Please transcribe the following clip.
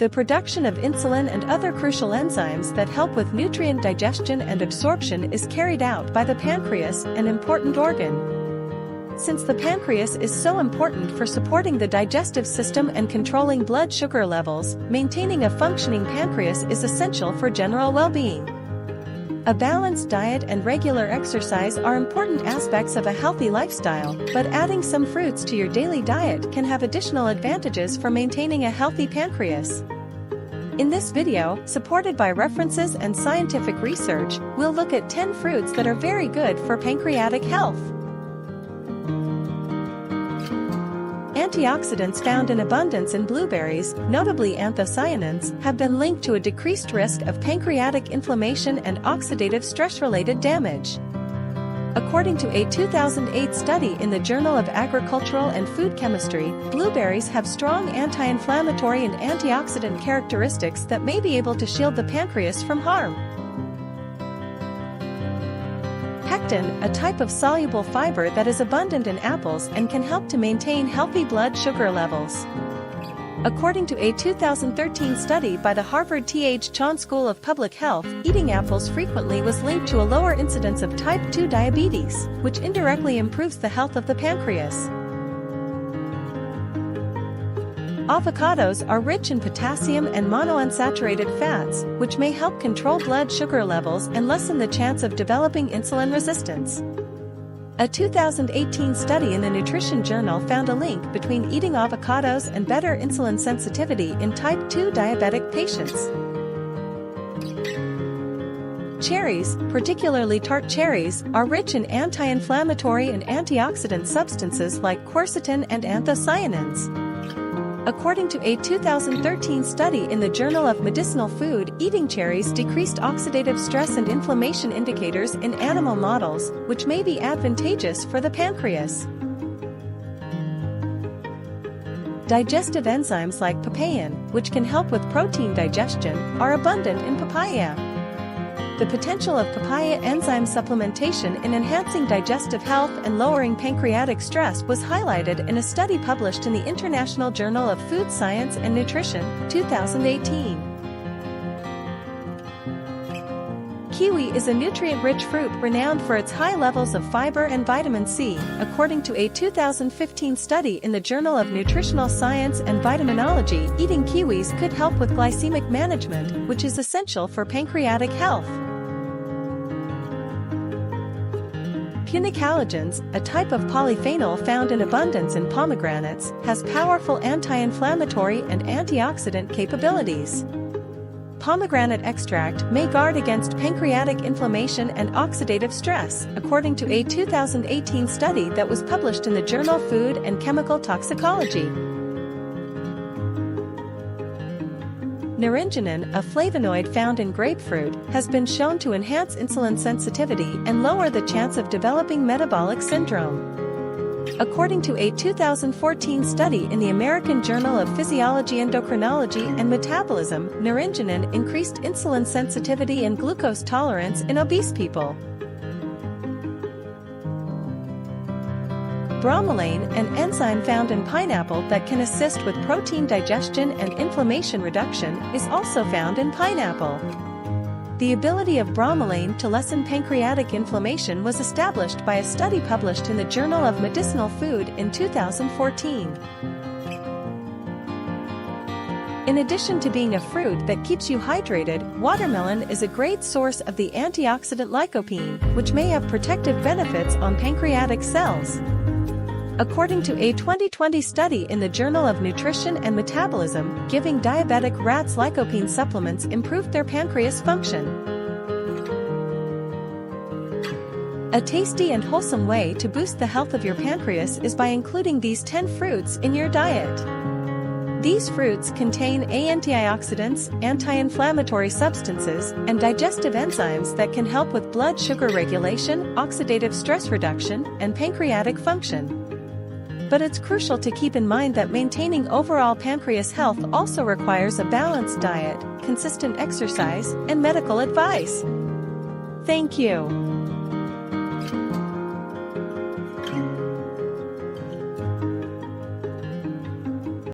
The production of insulin and other crucial enzymes that help with nutrient digestion and absorption is carried out by the pancreas, an important organ. Since the pancreas is so important for supporting the digestive system and controlling blood sugar levels, maintaining a functioning pancreas is essential for general well-being. A balanced diet and regular exercise are important aspects of a healthy lifestyle, but adding some fruits to your daily diet can have additional advantages for maintaining a healthy pancreas. In this video, supported by references and scientific research, we'll look at 10 fruits that are very good for pancreatic health. Antioxidants found in abundance in blueberries, notably anthocyanins, have been linked to a decreased risk of pancreatic inflammation and oxidative stress-related damage. According to a 2008 study in the Journal of Agricultural and Food Chemistry, blueberries have strong anti-inflammatory and antioxidant characteristics that may be able to shield the pancreas from harm. Pectin, a type of soluble fiber that is abundant in apples and can help to maintain healthy blood sugar levels. According to a 2013 study by the Harvard T.H. Chan School of Public Health, eating apples frequently was linked to a lower incidence of type 2 diabetes, which indirectly improves the health of the pancreas. Avocados are rich in potassium and monounsaturated fats, which may help control blood sugar levels and lessen the chance of developing insulin resistance. A 2018 study in the Nutrition Journal found a link between eating avocados and better insulin sensitivity in type 2 diabetic patients. Cherries, particularly tart cherries, are rich in anti-inflammatory and antioxidant substances like quercetin and anthocyanins. According to a 2013 study in the Journal of Medicinal Food, eating cherries decreased oxidative stress and inflammation indicators in animal models, which may be advantageous for the pancreas. Digestive enzymes like papain, which can help with protein digestion, are abundant in papaya. The potential of papaya enzyme supplementation in enhancing digestive health and lowering pancreatic stress was highlighted in a study published in the International Journal of Food Science and Nutrition, 2018. Kiwi is a nutrient-rich fruit renowned for its high levels of fiber and vitamin C, according to a 2015 study in the Journal of Nutritional Science and Vitaminology. Eating kiwis could help with glycemic management, which is essential for pancreatic health. Punicalagins, a type of polyphenol found in abundance in pomegranates, has powerful anti-inflammatory and antioxidant capabilities. Pomegranate extract may guard against pancreatic inflammation and oxidative stress, according to a 2018 study that was published in the journal Food and Chemical Toxicology. Naringenin, a flavonoid found in grapefruit, has been shown to enhance insulin sensitivity and lower the chance of developing metabolic syndrome. According to a 2014 study in the American Journal of Physiology, Endocrinology, and Metabolism, naringenin increased insulin sensitivity and glucose tolerance in obese people. Bromelain, an enzyme found in pineapple that can assist with protein digestion and inflammation reduction, is also found in pineapple. The ability of bromelain to lessen pancreatic inflammation was established by a study published in the Journal of Medicinal Food in 2014. In addition to being a fruit that keeps you hydrated, watermelon is a great source of the antioxidant lycopene, which may have protective benefits on pancreatic cells. According to a 2020 study in the Journal of Nutrition and Metabolism, giving diabetic rats lycopene supplements improved their pancreas function. A tasty and wholesome way to boost the health of your pancreas is by including these 10 fruits in your diet. These fruits contain antioxidants, anti-inflammatory substances, and digestive enzymes that can help with blood sugar regulation, oxidative stress reduction, and pancreatic function. But it's crucial to keep in mind that maintaining overall pancreas health also requires a balanced diet, consistent exercise, and medical advice. Thank you.